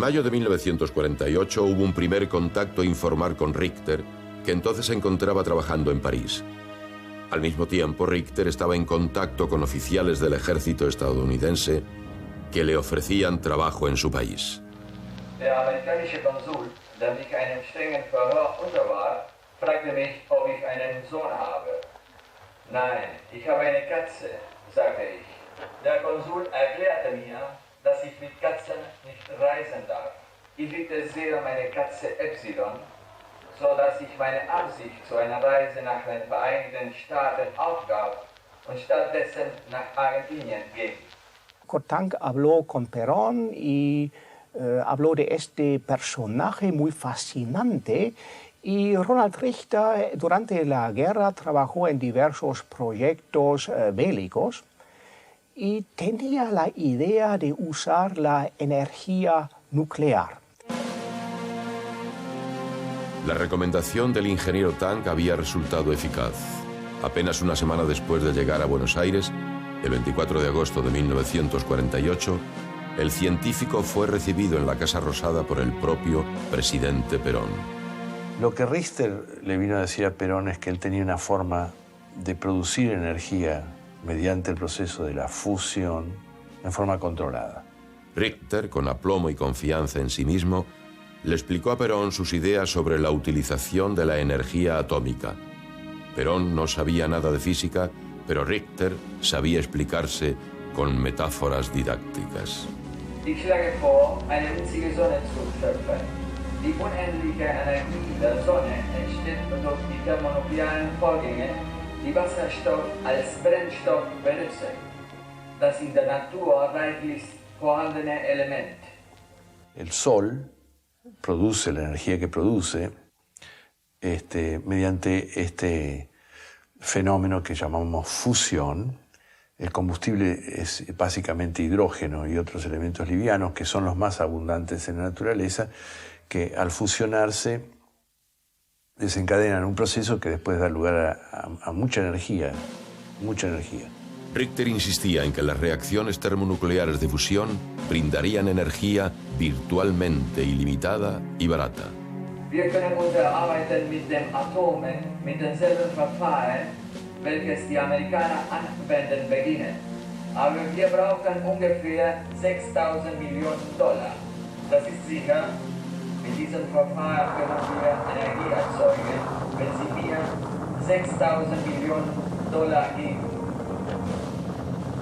mayo de 1948 hubo un primer contacto informal con Richter, que entonces se encontraba trabajando en París. Al mismo tiempo, Richter estaba en contacto con oficiales del ejército estadounidense que le ofrecían trabajo en su país. Der amerikanische Konsul, der mich einem strengen Verhör unter war, fragte mich, ob ich einen Sohn habe. Nein, ich habe eine Katze, sagte ich. Der Konsul erklärte mir, dass ich mit Katzen nicht reisen darf. Ich liebte sehr meine Katze Epsilon, so dass ich meine Absicht zu einer Reise nach den Vereinigten Staaten aufgab und stattdessen nach Argentinien ging. Tank habló con Perón y habló de este personaje muy fascinante, y Ronald Richter durante la guerra trabajó en diversos proyectos bélicos y tenía la idea de usar la energía nuclear. La recomendación del ingeniero Tank había resultado eficaz. Apenas una semana después de llegar a Buenos Aires, el 24 de agosto de 1948, el científico fue recibido en la Casa Rosada por el propio presidente Perón. Lo que Richter le vino a decir a Perón es que él tenía una forma de producir energía mediante el proceso de la fusión en forma controlada. Richter, con aplomo y confianza en sí mismo, le explicó a Perón sus ideas sobre la utilización de la energía atómica. Perón no sabía nada de física, pero Richter sabía explicarse con metáforas didácticas. Ich schlage vor, eine winzige Sonne zu schöpfen. Die unendliche Energie der Sonne entsteht durch die thermonuklearen Vorgänge, die Wasserstoff als Brennstoff benutzen. Das in der Natur reichlich vorhandene Element. El Sol produce la energía que produce mediante este fenómeno que llamamos fusión. El combustible es básicamente hidrógeno y otros elementos livianos que son los más abundantes en la naturaleza, que al fusionarse desencadenan un proceso que después da lugar a mucha energía, mucha energía. Richter insistía en que las reacciones termonucleares de fusión brindarían energía virtualmente ilimitada y barata. Wir können unser Arbeiten mit dem Atomen mit denselben Verfahren, welches die Amerikaner anwenden, beginnen. Aber wir brauchen ungefähr 6.000 Millionen $. Das ist sicher. Mit diesem Verfahren können wir Energie erzeugen, wenn Sie mir 6.000 Millionen $ geben.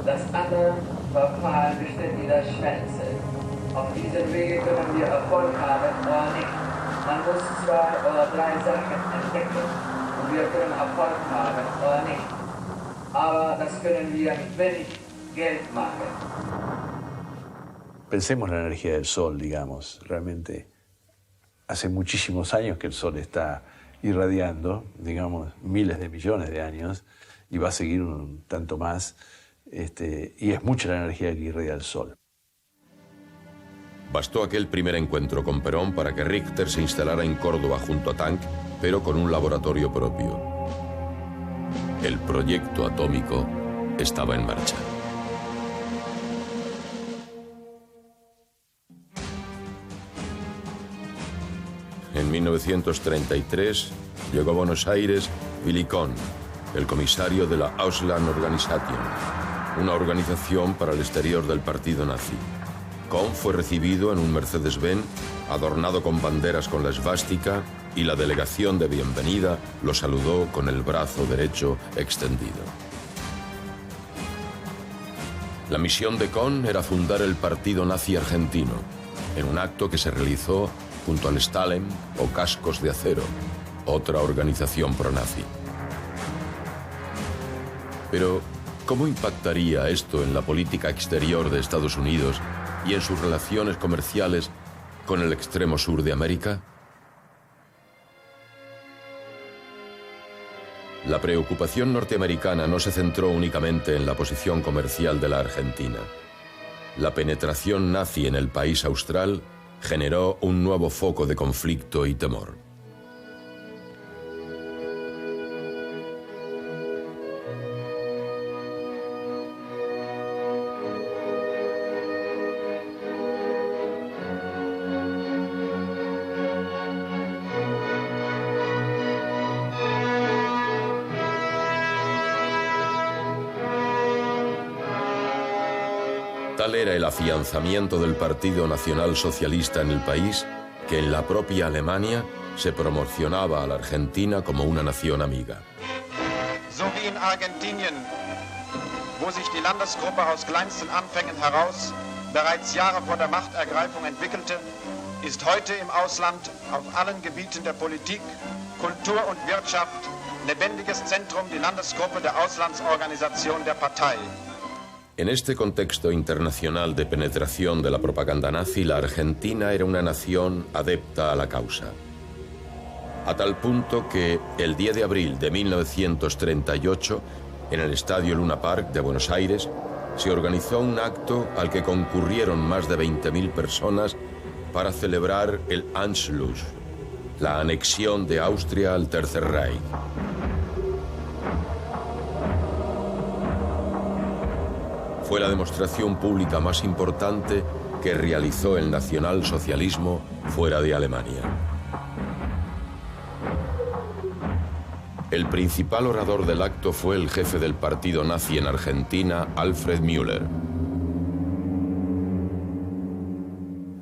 Das andere Verfahren besteht in der Schwänze. Auf diesem Wege können wir Erfolg haben oder nicht. Man muss 2 oder 3 Sachen entdecken und wir können Erfolg haben oder nicht. Aber das können wir mit wenig Geld machen. Pensemos en la energía del Sol, digamos. Realmente hace muchísimos años que el Sol está irradiando, digamos, miles de millones de años, y va a seguir un tanto más. Y es mucha la energía que irradia el Sol. Bastó aquel primer encuentro con Perón para que Richter se instalara en Córdoba junto a Tank, pero con un laboratorio propio. El proyecto atómico estaba en marcha. En 1933 llegó a Buenos Aires Willy Kohn, el comisario de la Auslandsorganisation, una organización para el exterior del partido nazi. Kohn fue recibido en un Mercedes-Benz adornado con banderas con la esvástica, y la delegación de bienvenida lo saludó con el brazo derecho extendido. La misión de Kohn era fundar el Partido Nazi Argentino, en un acto que se realizó junto al Stalem o Cascos de Acero, otra organización pronazi. Pero, ¿cómo impactaría esto en la política exterior de Estados Unidos y en sus relaciones comerciales con el extremo sur de América? La preocupación norteamericana no se centró únicamente en la posición comercial de la Argentina. La penetración nazi en el país austral generó un nuevo foco de conflicto y temor. Tal era el afianzamiento del Partido Nacional Socialista en el país que en la propia Alemania se promocionaba a la Argentina como una nación amiga. So wie in Argentinien, wo sich die Landesgruppe aus kleinsten Anfängen heraus bereits Jahre vor der Machtergreifung entwickelte, ist heute im Ausland auf allen Gebieten der Politik, Kultur und Wirtschaft lebendiges Zentrum die Landesgruppe der Auslandsorganisation der Partei. En este contexto internacional de penetración de la propaganda nazi, la Argentina era una nación adepta a la causa. A tal punto que el 10 de abril de 1938, en el Estadio Luna Park de Buenos Aires, se organizó un acto al que concurrieron más de 20.000 personas para celebrar el Anschluss, la anexión de Austria al Tercer Reich. Fue la demostración pública más importante que realizó el nacionalsocialismo fuera de Alemania. El principal orador del acto fue el jefe del partido nazi en Argentina, Alfred Müller.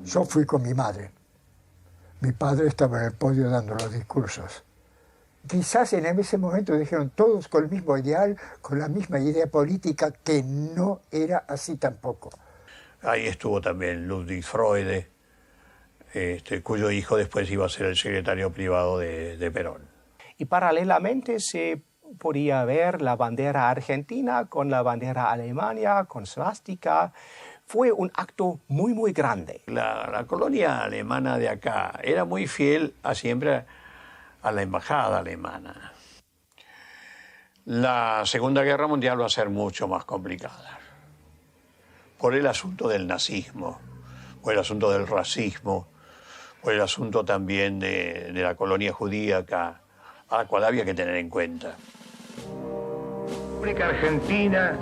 Yo fui con mi madre. Mi padre estaba en el podio dando los discursos. Quizás en ese momento dijeron todos con el mismo ideal, con la misma idea política, que no era así tampoco. Ahí estuvo también Ludwig Freude, cuyo hijo después iba a ser el secretario privado de Perón. Y paralelamente se podía ver la bandera argentina con la bandera alemana, con svástica. Fue un acto muy, muy grande. La colonia alemana de acá era muy fiel siempre a la embajada alemana. La Segunda Guerra Mundial va a ser mucho más complicada por el asunto del nazismo, por el asunto del racismo, por el asunto también de la colonia judía acá, a la cual había que tener en cuenta. La República Argentina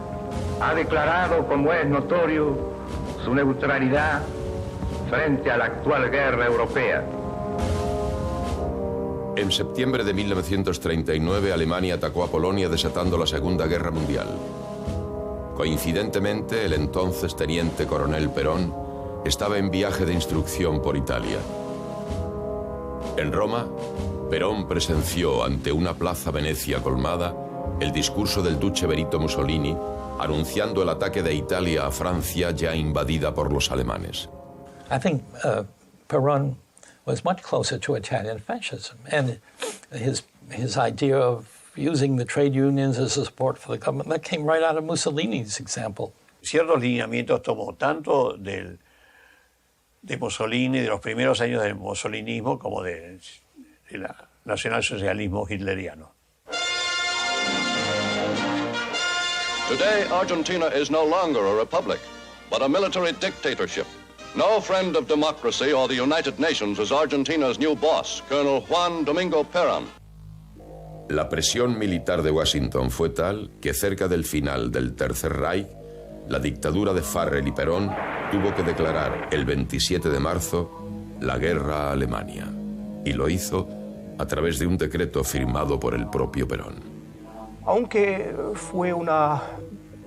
ha declarado, como es notorio, su neutralidad frente a la actual guerra europea. En septiembre de 1939, Alemania atacó a Polonia desatando la Segunda Guerra Mundial. Coincidentemente, el entonces teniente coronel Perón estaba en viaje de instrucción por Italia. En Roma, Perón presenció ante una plaza Venecia colmada el discurso del duce Benito Mussolini anunciando el ataque de Italia a Francia ya invadida por los alemanes. I think Perón was much closer to Italian fascism, and his idea of using the trade unions as a support for the government, that came right out of Mussolini's example. Ciertos lineamientos tomó tanto de Mussolini, de los primeros años del mussolinismo, como del nacionalsocialismo hitleriano. Today, Argentina is no longer a republic, but a military dictatorship. No friend of democracy or the United Nations is Argentina's new boss, Colonel Juan Domingo Perón. La presión militar de Washington fue tal que cerca del final del Tercer Reich, la dictadura de Farrell y Perón tuvo que declarar el 27 de marzo la guerra a Alemania. Y lo hizo a través de un decreto firmado por el propio Perón. Aunque fue una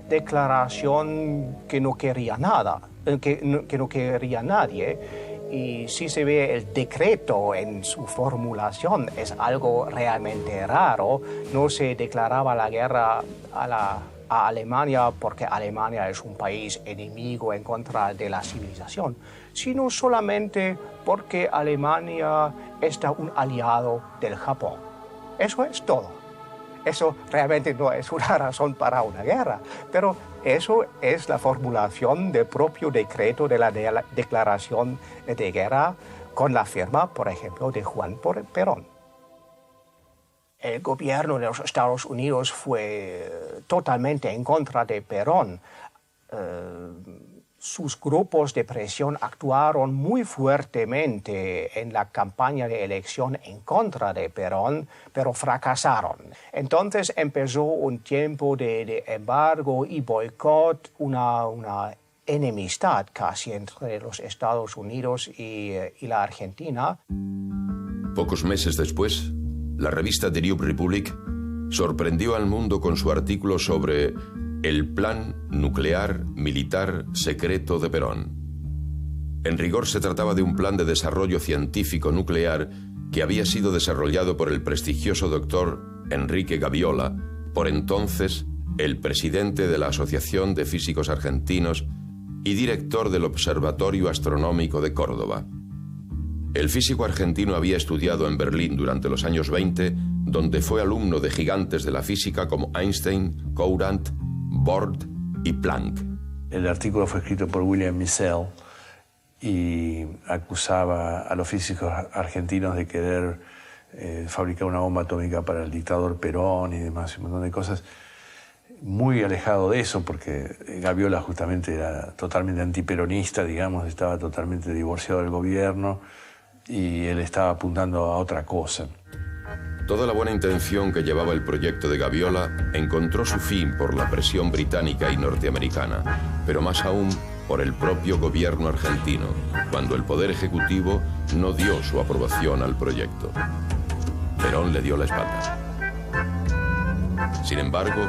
declaración que no quería nada, que no quería nadie, y si se ve el decreto en su formulación, es algo realmente raro. No se declaraba la guerra a Alemania porque Alemania es un país enemigo en contra de la civilización, sino solamente porque Alemania es un aliado del Japón. Eso es todo. Eso realmente no es una razón para una guerra, pero eso es la formulación del propio decreto de la declaración de guerra con la firma, por ejemplo, de Juan Perón. El gobierno de los Estados Unidos fue totalmente en contra de Perón. Sus grupos de presión actuaron muy fuertemente en la campaña de elección en contra de Perón, pero fracasaron. Entonces empezó un tiempo de embargo y boicot, una enemistad casi entre los Estados Unidos y la Argentina. Pocos meses después, la revista The New Republic sorprendió al mundo con su artículo sobre el Plan Nuclear Militar Secreto de Perón. En rigor se trataba de un plan de desarrollo científico nuclear que había sido desarrollado por el prestigioso doctor Enrique Gaviola, por entonces el presidente de la Asociación de Físicos Argentinos y director del Observatorio Astronómico de Córdoba. El físico argentino había estudiado en Berlín durante los años 20, donde fue alumno de gigantes de la física como Einstein, Courant, Bohr y Planck. El artículo fue escrito por William Missel y acusaba a los físicos argentinos de querer fabricar una bomba atómica para el dictador Perón y demás, un montón de cosas. Muy alejado de eso, porque Gaviola justamente era totalmente antiperonista, digamos, estaba totalmente divorciado del gobierno y él estaba apuntando a otra cosa. Toda la buena intención que llevaba el proyecto de Gaviola encontró su fin por la presión británica y norteamericana, pero más aún por el propio gobierno argentino, cuando el Poder Ejecutivo no dio su aprobación al proyecto. Perón le dio la espalda. Sin embargo,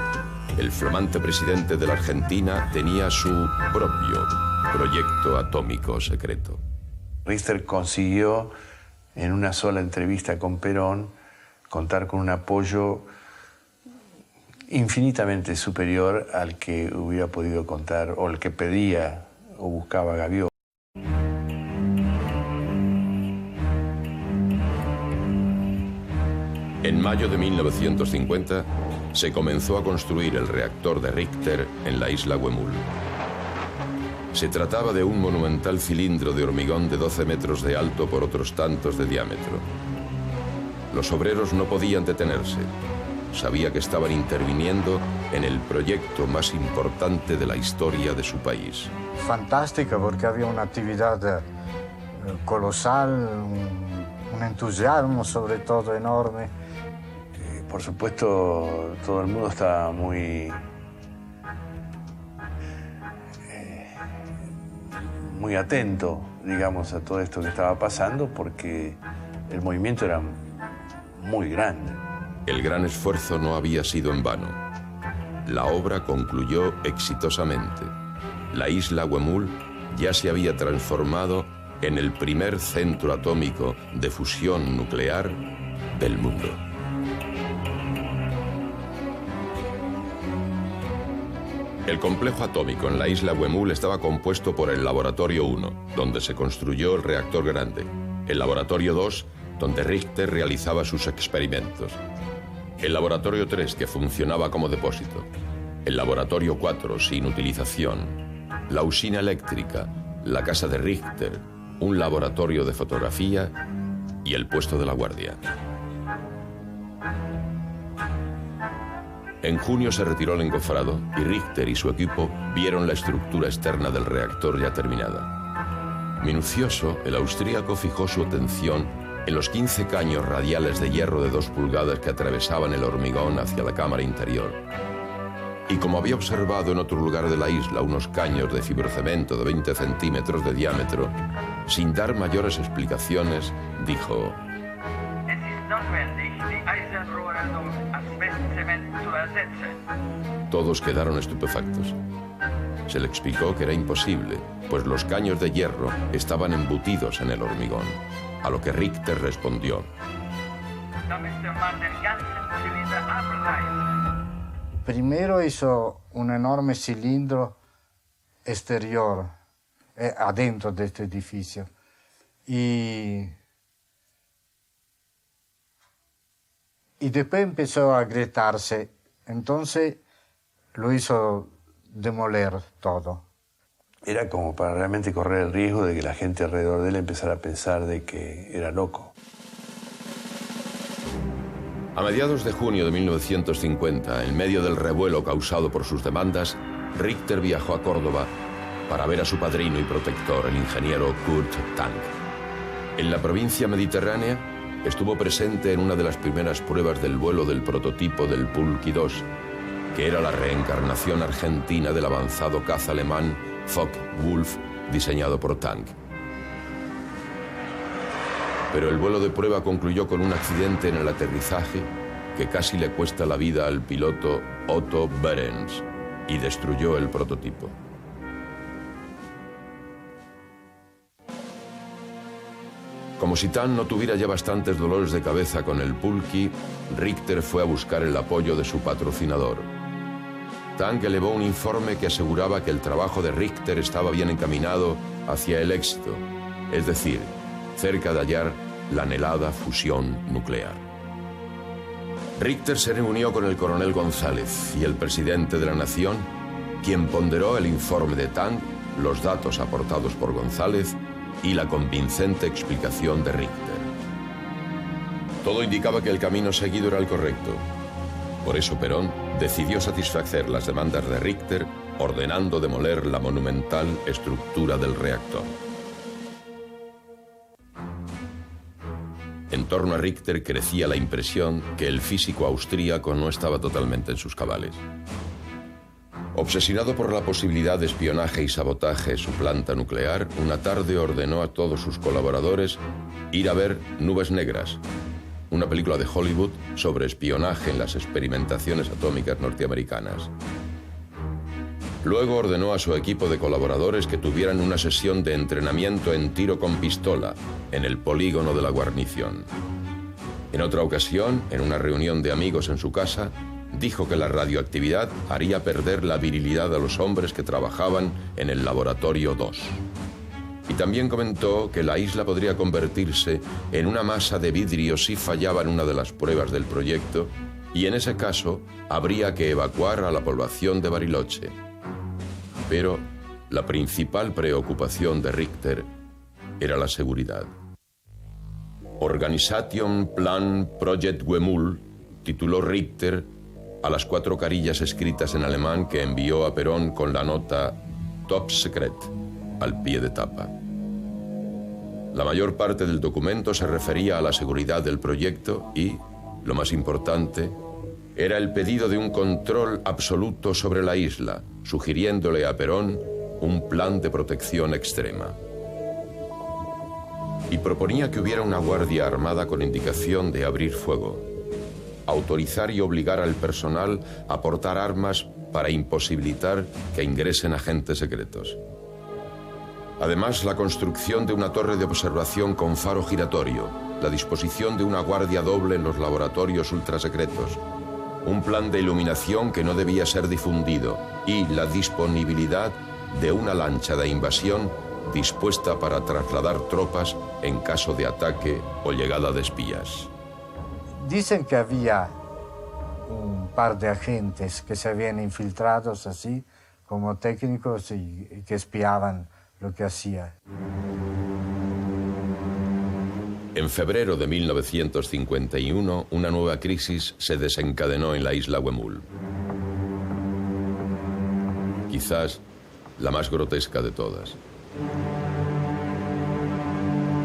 el flamante presidente de la Argentina tenía su propio proyecto atómico secreto. Richter consiguió, en una sola entrevista con Perón, contar con un apoyo infinitamente superior al que hubiera podido contar, o el que pedía o buscaba Gaviola. En mayo de 1950 se comenzó a construir el reactor de Richter en la isla Huemul. Se trataba de un monumental cilindro de hormigón de 12 metros de alto por otros tantos de diámetro. Los obreros no podían detenerse. Sabía que estaban interviniendo en el proyecto más importante de la historia de su país. Fantástica, porque había una actividad colosal, un entusiasmo sobre todo enorme. Por supuesto, todo el mundo estaba muy atento, digamos, a todo esto que estaba pasando, porque el movimiento era muy grande. El gran esfuerzo no había sido en vano. La obra concluyó exitosamente. La isla Huemul ya se había transformado en el primer centro atómico de fusión nuclear del mundo. El complejo atómico en la isla Huemul estaba compuesto por el Laboratorio 1, donde se construyó el reactor grande, el Laboratorio 2, donde Richter realizaba sus experimentos, el Laboratorio 3, que funcionaba como depósito, el Laboratorio 4, sin utilización, la usina eléctrica, la casa de Richter, un laboratorio de fotografía y el puesto de la guardia. En junio se retiró el encofrado y Richter y su equipo vieron la estructura externa del reactor ya terminada. Minucioso, el austríaco fijó su atención en los 15 caños radiales de hierro de 2 pulgadas que atravesaban el hormigón hacia la cámara interior. Y como había observado en otro lugar de la isla unos caños de fibrocemento de 20 centímetros de diámetro, sin dar mayores explicaciones, dijo: Todos quedaron estupefactos. Se le explicó que era imposible, pues los caños de hierro estaban embutidos en el hormigón, a lo que Richter respondió: Primero hizo un enorme cilindro exterior, adentro de este edificio, y después empezó a agrietarse. Entonces lo hizo demoler todo. Era como para realmente correr el riesgo de que la gente alrededor de él empezara a pensar de que era loco. A mediados de junio de 1950, en medio del revuelo causado por sus demandas, Richter viajó a Córdoba para ver a su padrino y protector, el ingeniero Kurt Tank. En la provincia mediterránea, estuvo presente en una de las primeras pruebas del vuelo del prototipo del Pulky 2, que era la reencarnación argentina del avanzado caza alemán Focke-Wulf, diseñado por Tank. Pero el vuelo de prueba concluyó con un accidente en el aterrizaje que casi le cuesta la vida al piloto Otto Behrens y destruyó el prototipo. Como si Tan no tuviera ya bastantes dolores de cabeza con el pulqui, Richter fue a buscar el apoyo de su patrocinador. Tang elevó un informe que aseguraba que el trabajo de Richter estaba bien encaminado hacia el éxito, es decir, cerca de hallar la anhelada fusión nuclear. Richter se reunió con el coronel González y el presidente de la nación, quien ponderó el informe de Tang, los datos aportados por González y la convincente explicación de Richter. Todo indicaba que el camino seguido era el correcto. Por eso Perón decidió satisfacer las demandas de Richter, ordenando demoler la monumental estructura del reactor. En torno a Richter crecía la impresión que el físico austríaco no estaba totalmente en sus cabales. Obsesionado por la posibilidad de espionaje y sabotaje en su planta nuclear, una tarde ordenó a todos sus colaboradores ir a ver Nubes Negras, una película de Hollywood sobre espionaje en las experimentaciones atómicas norteamericanas. Luego ordenó a su equipo de colaboradores que tuvieran una sesión de entrenamiento en tiro con pistola en el polígono de la guarnición. En otra ocasión, en una reunión de amigos en su casa, dijo que la radioactividad haría perder la virilidad a los hombres que trabajaban en el laboratorio 2. Y también comentó que la isla podría convertirse en una masa de vidrio si fallaba en una de las pruebas del proyecto, y en ese caso habría que evacuar a la población de Bariloche. Pero la principal preocupación de Richter era la seguridad. Organisation Plan Project Wemul tituló Richter a las 4 carillas escritas en alemán que envió a Perón con la nota Top Secret al pie de tapa. La mayor parte del documento se refería a la seguridad del proyecto y, lo más importante, era el pedido de un control absoluto sobre la isla, sugiriéndole a Perón un plan de protección extrema. Y proponía que hubiera una guardia armada con indicación de abrir fuego, autorizar y obligar al personal a portar armas para imposibilitar que ingresen agentes secretos. Además, la construcción de una torre de observación con faro giratorio, la disposición de una guardia doble en los laboratorios ultrasecretos, un plan de iluminación que no debía ser difundido y la disponibilidad de una lancha de invasión dispuesta para trasladar tropas en caso de ataque o llegada de espías. Dicen que había un par de agentes que se habían infiltrado así como técnicos y que espiaban lo que hacía. En febrero de 1951, una nueva crisis se desencadenó en la isla Wemul. Quizás la más grotesca de todas.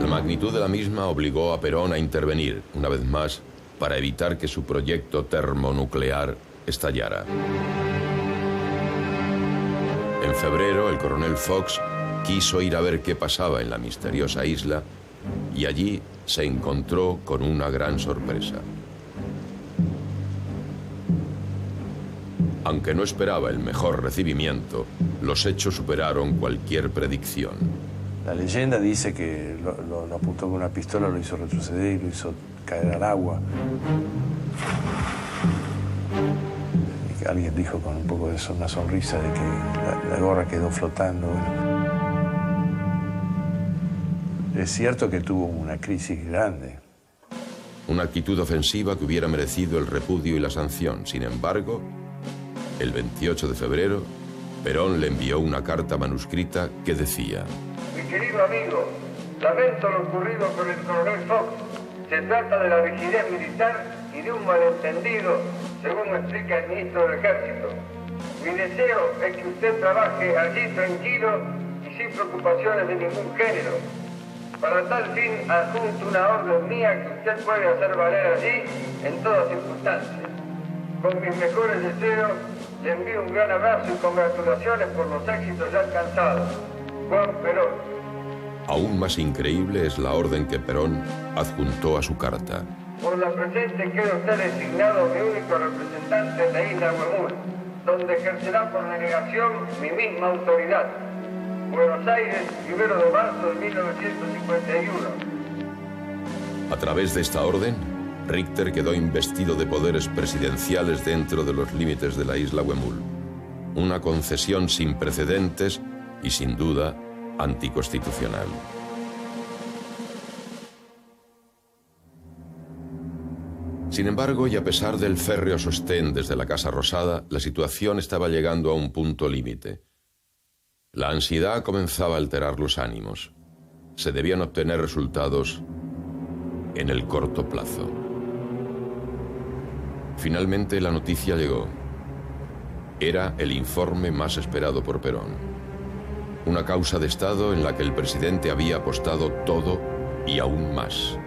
La magnitud de la misma obligó a Perón a intervenir, una vez más, para evitar que su proyecto termonuclear estallara. En febrero, el coronel Fox quiso ir a ver qué pasaba en la misteriosa isla y allí se encontró con una gran sorpresa. Aunque no esperaba el mejor recibimiento, los hechos superaron cualquier predicción. La leyenda dice que lo apuntó con una pistola, lo hizo retroceder y lo hizo caer al agua. Y que alguien dijo con un poco de una sonrisa de que la gorra quedó flotando. Es cierto que tuvo una crisis grande. Una actitud ofensiva que hubiera merecido el repudio y la sanción. Sin embargo, el 28 de febrero, Perón le envió una carta manuscrita que decía: Mi querido amigo, lamento lo ocurrido con el coronel Fox. Se trata de la rigidez militar y de un malentendido, según explica el ministro del Ejército. Mi deseo es que usted trabaje allí tranquilo y sin preocupaciones de ningún género. Para tal fin, adjunto una orden mía que usted puede hacer valer allí en todas circunstancias. Con mis mejores deseos, le envío un gran abrazo y congratulaciones por los éxitos ya alcanzados. Juan Perón. Aún más increíble es la orden que Perón adjuntó a su carta. Por la presente queda usted designado mi único representante en la isla Wemul. donde ejercerá por denegación mi misma autoridad. Buenos Aires, 1 de marzo de 1951. A través de esta orden, Richter quedó investido de poderes presidenciales dentro de los límites de la isla Huemul. Una concesión sin precedentes y, sin duda, anticonstitucional. Sin embargo, y a pesar del férreo sostén desde la Casa Rosada, la situación estaba llegando a un punto límite. La ansiedad comenzaba a alterar los ánimos. Se debían obtener resultados en el corto plazo. Finalmente la noticia llegó. Era el informe más esperado por Perón. Una causa de Estado en la que el presidente había apostado todo y aún más.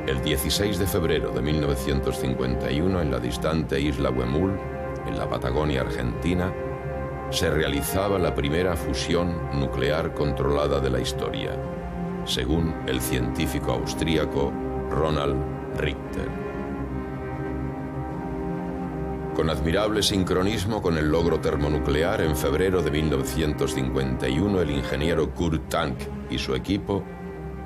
El 16 de febrero de 1951, en la distante isla Huemul, en la Patagonia Argentina, se realizaba la primera fusión nuclear controlada de la historia, según el científico austríaco Ronald Richter. Con admirable sincronismo con el logro termonuclear, en febrero de 1951, el ingeniero Kurt Tank y su equipo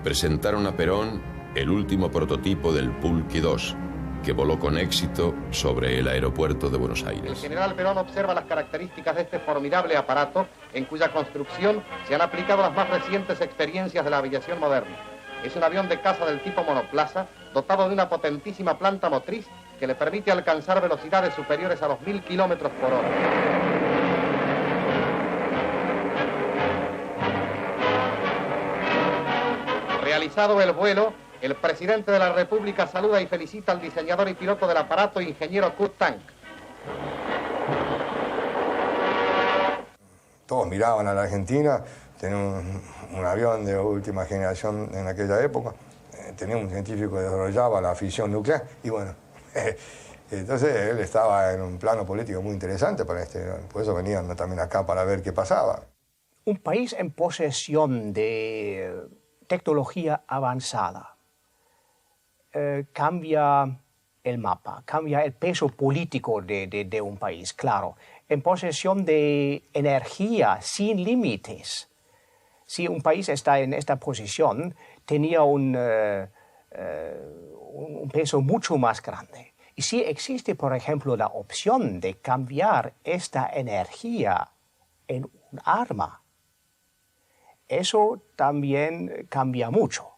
presentaron a Perón el último prototipo del Pulqui 2, que voló con éxito sobre el aeropuerto de Buenos Aires. El general Perón observa las características de este formidable aparato, en cuya construcción se han aplicado las más recientes experiencias de la aviación moderna. Es un avión de caza del tipo monoplaza, dotado de una potentísima planta motriz que le permite alcanzar velocidades superiores a los 1000 kilómetros por hora. Realizado el vuelo, el presidente de la República saluda y felicita al diseñador y piloto del aparato, ingeniero Kurt Tank. Todos miraban a la Argentina, tenía un avión de última generación en aquella época, tenía un científico que desarrollaba la fisión nuclear y bueno, entonces él estaba en un plano político muy interesante para por eso venían también acá para ver qué pasaba. Un país en posesión de tecnología avanzada cambia el mapa, cambia el peso político de un país, claro. En posesión de energía sin límites. Si un país está en esta posición, tenía un peso mucho más grande. Y si existe, por ejemplo, la opción de cambiar esta energía en un arma, eso también cambia mucho.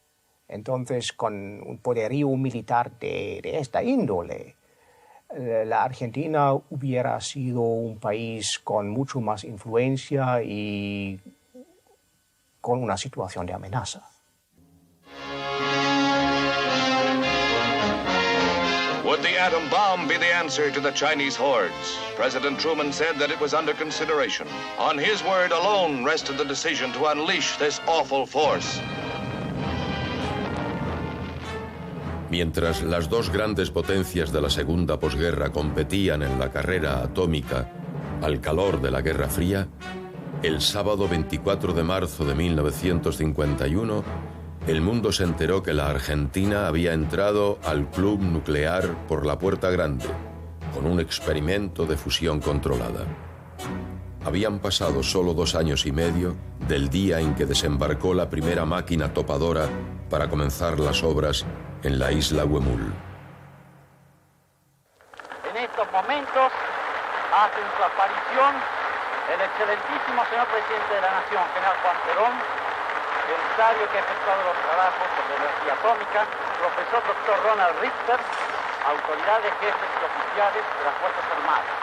Entonces, con un poderío militar de esta índole, la Argentina hubiera sido un país con mucho más influencia y con una situación de amenaza. Would the atom bomb be the answer to the Chinese hordes? President Truman said that it was under consideration. On his word alone rested the decision to unleash this awful force. Mientras las dos grandes potencias de la segunda posguerra competían en la carrera atómica al calor de la Guerra Fría, el sábado 24 de marzo de 1951, el mundo se enteró que la Argentina había entrado al club nuclear por la puerta grande, con un experimento de fusión controlada. Habían pasado solo 2 años y medio del día en que desembarcó la primera máquina topadora para comenzar las obras en la isla Huemul. En estos momentos hacen su aparición el excelentísimo señor presidente de la Nación, general Juan Perón, el sabio que ha efectuado los trabajos sobre energía atómica, profesor doctor Ronald Richter, autoridades, jefes y oficiales de las Fuerzas Armadas.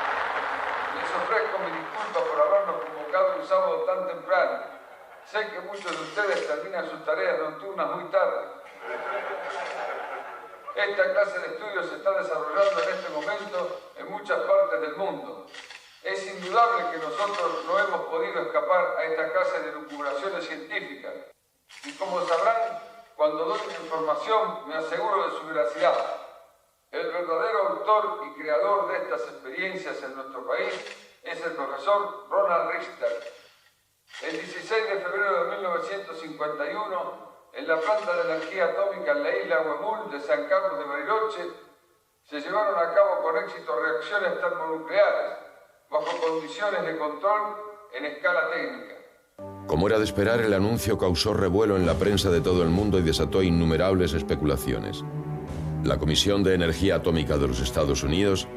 Les ofrezco mi disculpa por habernos convocado un sábado tan temprano. Sé que muchos de ustedes terminan sus tareas nocturnas muy tarde. Esta clase de estudios se está desarrollando en este momento en muchas partes del mundo. Es indudable que nosotros no hemos podido escapar a esta clase de lucubraciones científicas. Y como sabrán, cuando doy una información me aseguro de su veracidad. El verdadero autor y creador de estas experiencias en nuestro país es el profesor Ronald Richter. El 16 de febrero de 1951, en la planta de energía atómica en la isla Huemul de San Carlos de Bariloche, se llevaron a cabo con éxito reacciones termonucleares, bajo condiciones de control en escala técnica. Como era de esperar, el anuncio causó revuelo en la prensa de todo el mundo y desató innumerables especulaciones. La Comisión de Energía Atómica de los Estados Unidos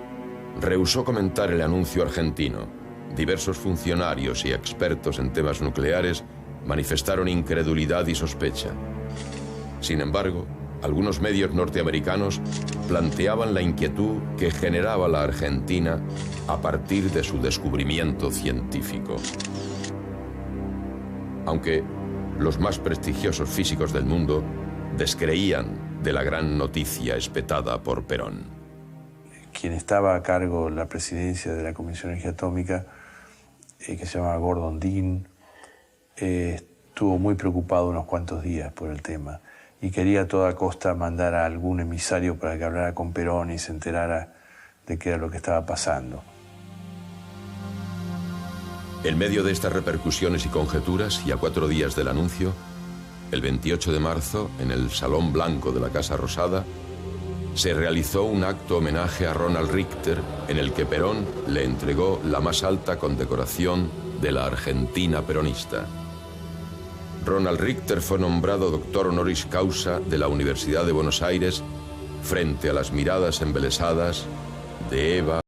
rehusó comentar el anuncio argentino. Diversos funcionarios y expertos en temas nucleares manifestaron incredulidad y sospecha. Sin embargo, algunos medios norteamericanos planteaban la inquietud que generaba la Argentina a partir de su descubrimiento científico. Aunque los más prestigiosos físicos del mundo descreían de la gran noticia espetada por Perón. Quien estaba a cargo de la presidencia de la Comisión de Energía Atómica, que se llamaba Gordon Dean, estuvo muy preocupado unos cuantos días por el tema y quería a toda costa mandar a algún emisario para que hablara con Perón y se enterara de qué era lo que estaba pasando. En medio de estas repercusiones y conjeturas, y a 4 días del anuncio, el 28 de marzo, en el Salón Blanco de la Casa Rosada, se realizó un acto homenaje a Ronald Richter en el que Perón le entregó la más alta condecoración de la Argentina peronista. Ronald Richter fue nombrado doctor honoris causa de la Universidad de Buenos Aires frente a las miradas embelesadas de Eva,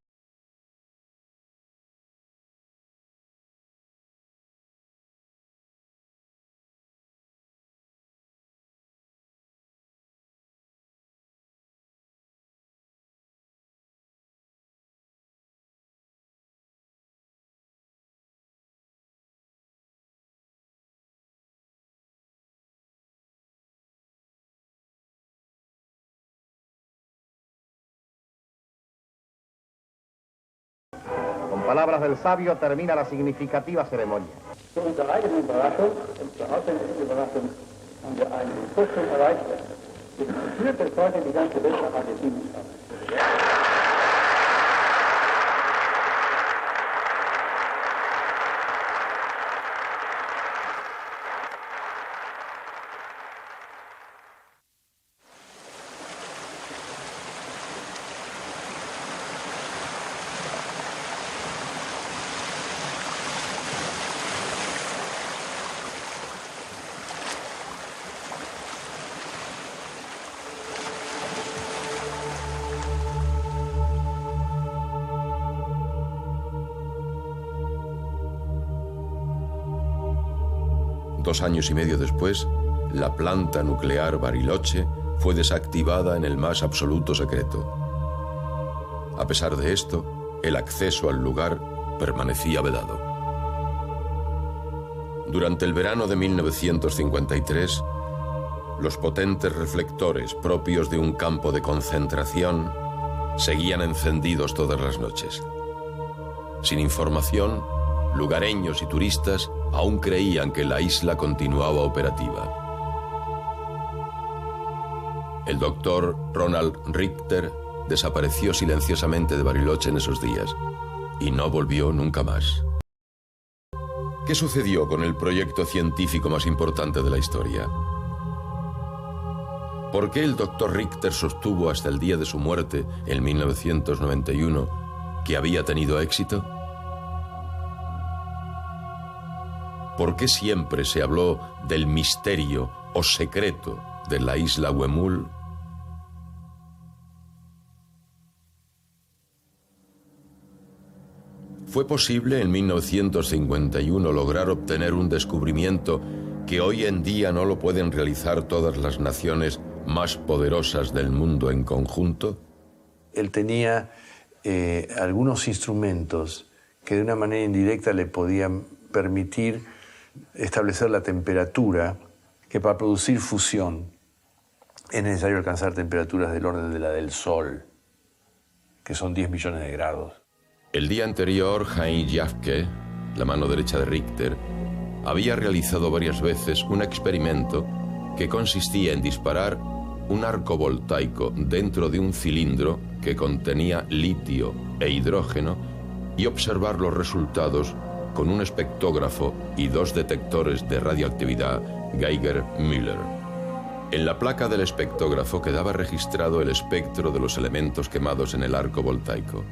Con palabras del sabio termina la significativa ceremonia. Unsere eigene Überraschung, unsere ausländische Überraschung, haben wir einen Vorsprung erreicht, der führt bis heute die ganze Welt nach Argentinien schaut. Dos años y medio después, la planta nuclear Bariloche fue desactivada en el más absoluto secreto. A pesar de esto, el acceso al lugar permanecía vedado. Durante el verano de 1953, los potentes reflectores propios de un campo de concentración seguían encendidos todas las noches. Sin información, lugareños y turistas aún creían que la isla continuaba operativa. El doctor Ronald Richter desapareció silenciosamente de Bariloche en esos días y no volvió nunca más. ¿Qué sucedió con el proyecto científico más importante de la historia? ¿Por qué el doctor Richter sostuvo hasta el día de su muerte, en 1991, que había tenido éxito? ¿Por qué siempre se habló del misterio o secreto de la isla Huemul? ¿Fue posible en 1951 lograr obtener un descubrimiento que hoy en día no lo pueden realizar todas las naciones más poderosas del mundo en conjunto? Él tenía algunos instrumentos que de una manera indirecta le podían permitir establecer la temperatura, que para producir fusión es necesario alcanzar temperaturas del orden de la del Sol, que son 10 millones de grados. El día anterior, Heinz Jafke, la mano derecha de Richter, había realizado varias veces un experimento que consistía en disparar un arco voltaico dentro de un cilindro que contenía litio e hidrógeno y observar los resultados con un espectógrafo y 2 detectores de radioactividad Geiger-Müller. En la placa del espectógrafo quedaba registrado el espectro de los elementos quemados en el arco voltaico.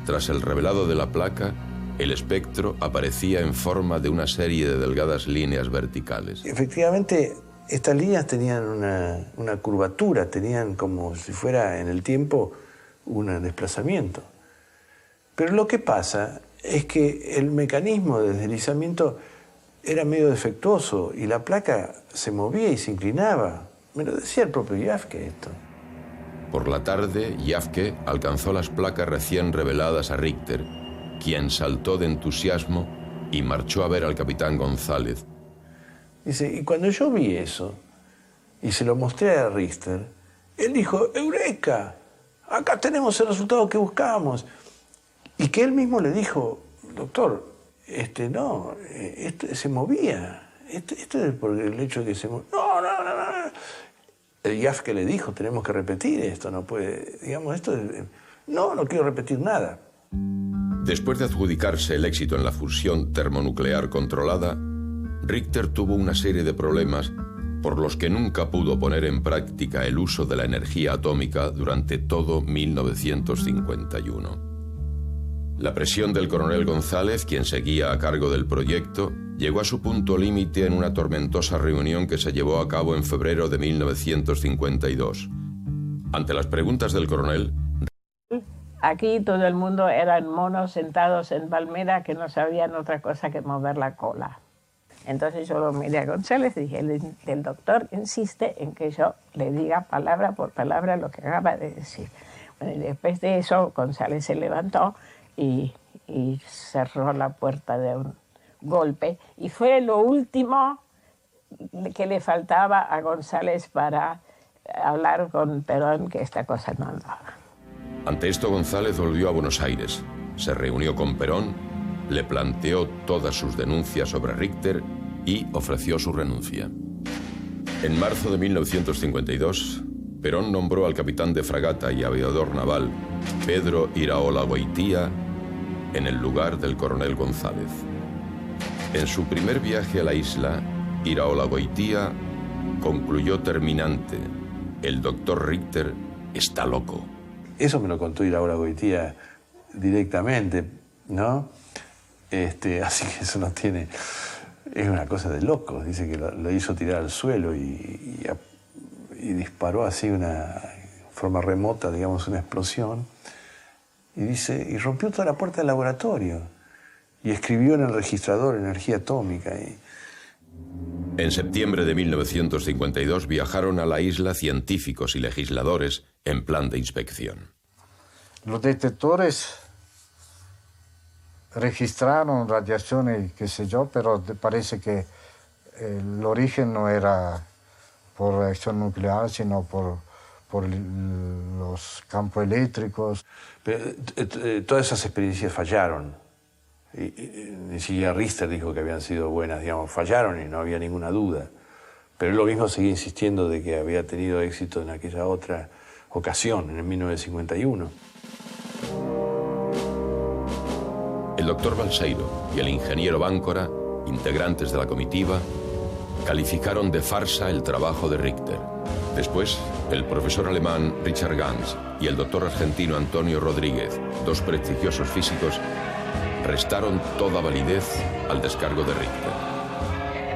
Tras el revelado de la placa, el espectro aparecía en forma de una serie de delgadas líneas verticales. Efectivamente, estas líneas tenían una curvatura, tenían como si fuera en el tiempo un desplazamiento. Pero lo que pasa es que el mecanismo de deslizamiento era medio defectuoso y la placa se movía y se inclinaba. Me lo decía el propio Jafke esto. Por la tarde, Jafke alcanzó las placas recién reveladas a Richter, quien saltó de entusiasmo y marchó a ver al capitán González. Dice, y cuando yo vi eso y se lo mostré a Richter, él dijo, ¡Eureka! Acá tenemos el resultado que buscábamos. Y que él mismo le dijo, doctor, no, se movía. Esto es por el hecho de que se movía. No. El Jafke le dijo, tenemos que repetir esto, no puede, digamos, no quiero repetir nada. Después de adjudicarse el éxito en la fusión termonuclear controlada, Richter tuvo una serie de problemas por los que nunca pudo poner en práctica el uso de la energía atómica durante todo 1951. La presión del coronel González, quien seguía a cargo del proyecto, llegó a su punto límite en una tormentosa reunión que se llevó a cabo en febrero de 1952. Ante las preguntas del coronel... Aquí todo el mundo eran monos sentados en palmera que no sabían otra cosa que mover la cola. Entonces yo lo miré a González y dije, el doctor insiste en que yo le diga palabra por palabra lo que acaba de decir. Bueno, y después de eso González se levantó y cerró la puerta de un golpe. Y fue lo último que le faltaba a González para hablar con Perón que esta cosa no andaba. Ante esto, González volvió a Buenos Aires, se reunió con Perón, le planteó todas sus denuncias sobre Richter y ofreció su renuncia. En marzo de 1952, Perón nombró al capitán de fragata y aviador naval Pedro Iraola-Goitía en el lugar del coronel González. En su primer viaje a la isla, Iraola-Goitía concluyó terminante: el doctor Richter está loco. Eso me lo contó Iraola-Goitía directamente, ¿no? Así que eso no tiene... Es una cosa de locos. Dice que lo hizo tirar al suelo y disparó así una forma remota, digamos, una explosión. Y dice, y rompió toda la puerta del laboratorio. Y escribió en el registrador energía atómica. En septiembre de 1952 viajaron a la isla científicos y legisladores en plan de inspección. Los detectores registraron radiaciones, qué sé yo, pero parece que el origen no era por reacción nuclear, sino por los campos eléctricos. Pero, todas esas experiencias fallaron. Ni siquiera Richter dijo que habían sido buenas, digamos, fallaron y no había ninguna duda. Pero él lo mismo seguía insistiendo de que había tenido éxito en aquella otra ocasión, en el 1951. El doctor Balseiro y el ingeniero Báncora, integrantes de la comitiva, calificaron de farsa el trabajo de Richter. Después, el profesor alemán Richard Ganz y el doctor argentino Antonio Rodríguez, dos prestigiosos físicos, restaron toda validez al descargo de Richter.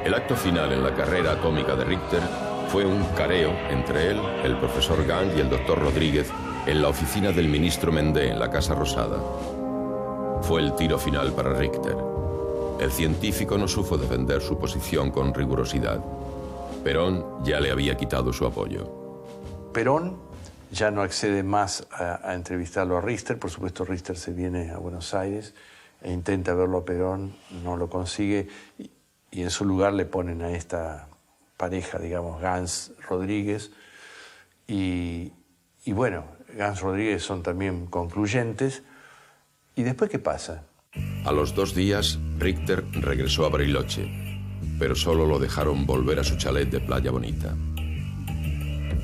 El acto final en la carrera atómica de Richter fue un careo entre él, el profesor Ganz y el doctor Rodríguez en la oficina del ministro Mendé en la Casa Rosada. Fue el tiro final para Richter. El científico no supo defender su posición con rigurosidad. Perón ya le había quitado su apoyo. Perón ya no accede más a entrevistarlo a Richter. Por supuesto, Richter se viene a Buenos Aires e intenta verlo a Perón, no lo consigue, y en su lugar le ponen a esta pareja, digamos, Ganz-Rodríguez. Y bueno, Ganz-Rodríguez son también concluyentes. ¿Y después qué pasa? A los 2 días, Richter regresó a Bariloche, pero solo lo dejaron volver a su chalet de Playa Bonita.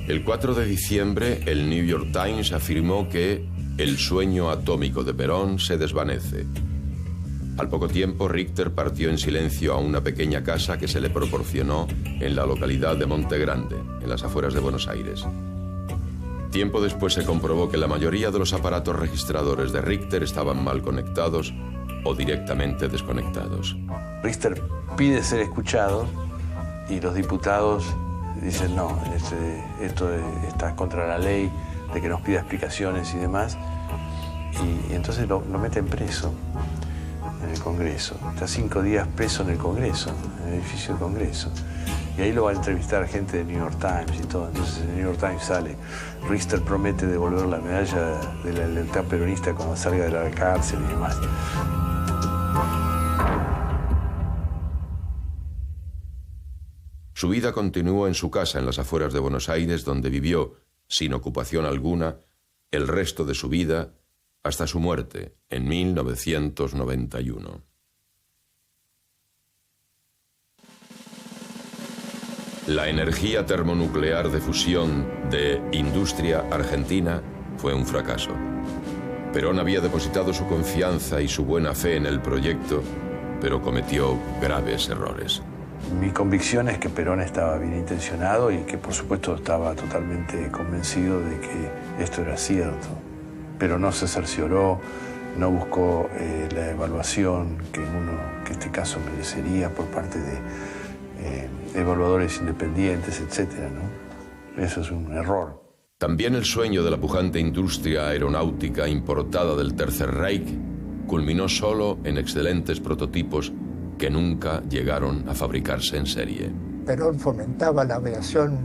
El 4 de diciembre, el New York Times afirmó que el sueño atómico de Perón se desvanece. Al poco tiempo, Richter partió en silencio a una pequeña casa que se le proporcionó en la localidad de Monte Grande, en las afueras de Buenos Aires. Tiempo después se comprobó que la mayoría de los aparatos registradores de Richter estaban mal conectados o directamente desconectados. Richter pide ser escuchado y los diputados dicen no, esto está contra la ley, de que nos pida explicaciones y demás. Y entonces lo meten preso en el Congreso. Está 5 días preso en el Congreso, en el edificio del Congreso. Y ahí lo va a entrevistar gente de New York Times y todo. Entonces en el New York Times sale, Richter promete devolver la medalla de la lealtad peronista cuando salga de la cárcel y demás. Su vida continuó en su casa en las afueras de Buenos Aires, donde vivió, sin ocupación alguna, el resto de su vida hasta su muerte en 1991. La energía termonuclear de fusión de Industria Argentina fue un fracaso. Perón había depositado su confianza y su buena fe en el proyecto, pero cometió graves errores. Mi convicción es que Perón estaba bien intencionado y que por supuesto estaba totalmente convencido de que esto era cierto, pero no se cercioró, no buscó la evaluación que este caso merecería por parte de evaluadores independientes, etcétera, ¿no? Eso es un error. También el sueño de la pujante industria aeronáutica importada del Tercer Reich culminó solo en excelentes prototipos que nunca llegaron a fabricarse en serie. Perón fomentaba la aviación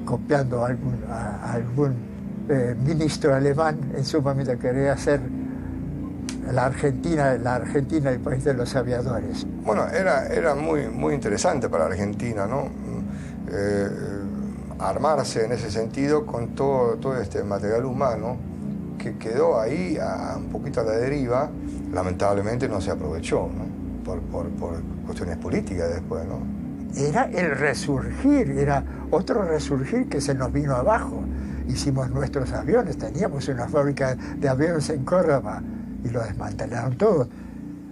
copiando a algún ministro alemán. En su momento quería hacer la Argentina el país de los aviadores. Bueno, era muy interesante para Argentina, ¿no? Armarse en ese sentido con todo este material humano que quedó ahí un poquito a la deriva. Lamentablemente no se aprovechó, ¿no? Por cuestiones políticas después, ¿no? Era el resurgir, era otro resurgir que se nos vino abajo. Hicimos nuestros aviones, teníamos una fábrica de aviones en Córdoba y lo desmantelaron todo.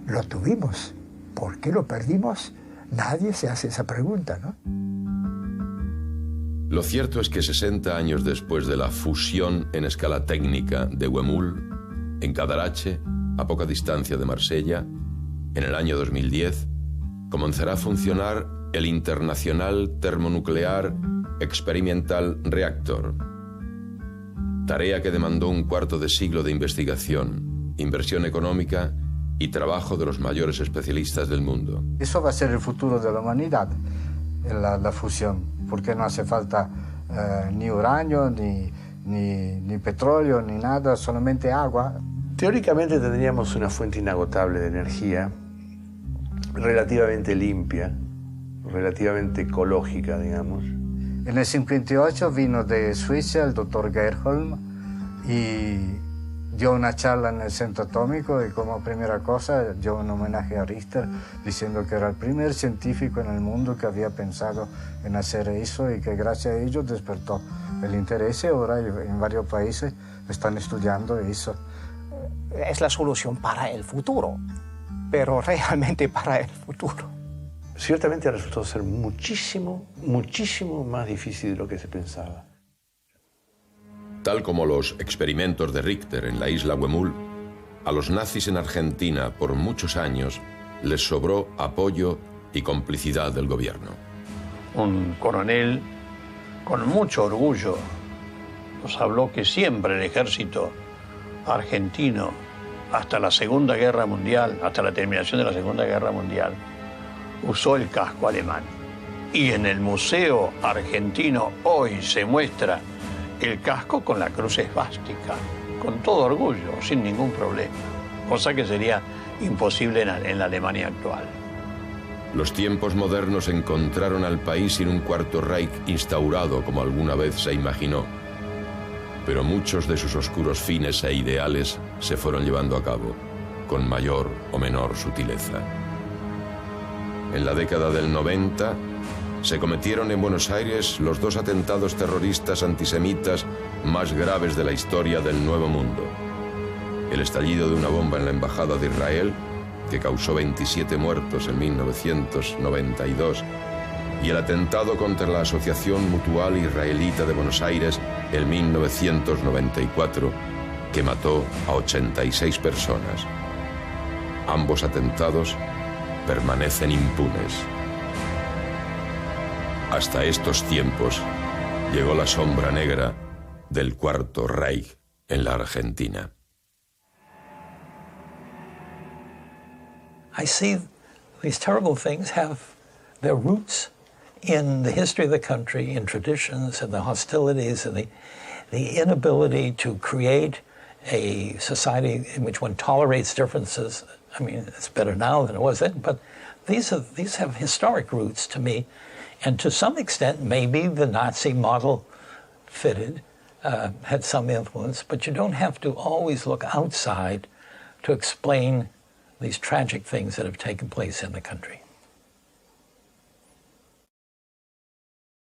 Lo tuvimos. ¿Por qué lo perdimos? Nadie se hace esa pregunta, ¿no? Lo cierto es que 60 años después de la fusión en escala técnica de Huemul, en Cadarache, a poca distancia de Marsella, en el año 2010, comenzará a funcionar el Internacional Termonuclear Experimental Reactor, tarea que demandó un cuarto de siglo de investigación, inversión económica y trabajo de los mayores especialistas del mundo. Eso va a ser el futuro de la humanidad, la fusión, porque no hace falta ni uranio, ni petróleo, ni nada, solamente agua. Teóricamente tendríamos una fuente inagotable de energía, relativamente limpia, relativamente ecológica, digamos. En el 58 vino de Suiza el doctor Gerholm y dio una charla en el centro atómico y como primera cosa dio un homenaje a Richter diciendo que era el primer científico en el mundo que había pensado en hacer eso y que gracias a ello despertó el interés y ahora en varios países están estudiando eso. Es la solución para el futuro, pero realmente para el futuro. Ciertamente ha resultado ser muchísimo más difícil de lo que se pensaba. Tal como los experimentos de Richter en la isla Huemul, a los nazis en Argentina por muchos años les sobró apoyo y complicidad del gobierno. Un coronel con mucho orgullo nos habló que siempre el ejército argentino, hasta la Segunda Guerra Mundial, hasta la terminación de la Segunda Guerra Mundial, usó el casco alemán. Y en el Museo Argentino hoy se muestra el casco con la cruz esvástica, con todo orgullo, sin ningún problema, cosa que sería imposible en la Alemania actual. Los tiempos modernos encontraron al país sin un cuarto Reich instaurado como alguna vez se imaginó, pero muchos de sus oscuros fines e ideales se fueron llevando a cabo, con mayor o menor sutileza. En la década del 90, se cometieron en Buenos Aires los 2 atentados terroristas antisemitas más graves de la historia del Nuevo Mundo. El estallido de una bomba en la Embajada de Israel, que causó 27 muertos en 1992, y el atentado contra la Asociación Mutual Israelita de Buenos Aires en 1994, que mató a 86 personas. ambos atentados permanecen impunes. Hasta estos tiempos llegó la sombra negra del Cuarto Reich en la Argentina. I see these terrible things have their roots in the history of the country, in traditions and the hostilities and the inability to create a society in which one tolerates differences. I mean, it's better now than it was then, but these have historic roots to me. And to some extent, maybe the Nazi model fitted, had some influence, but you don't have to always look outside to explain these tragic things that have taken place in the country.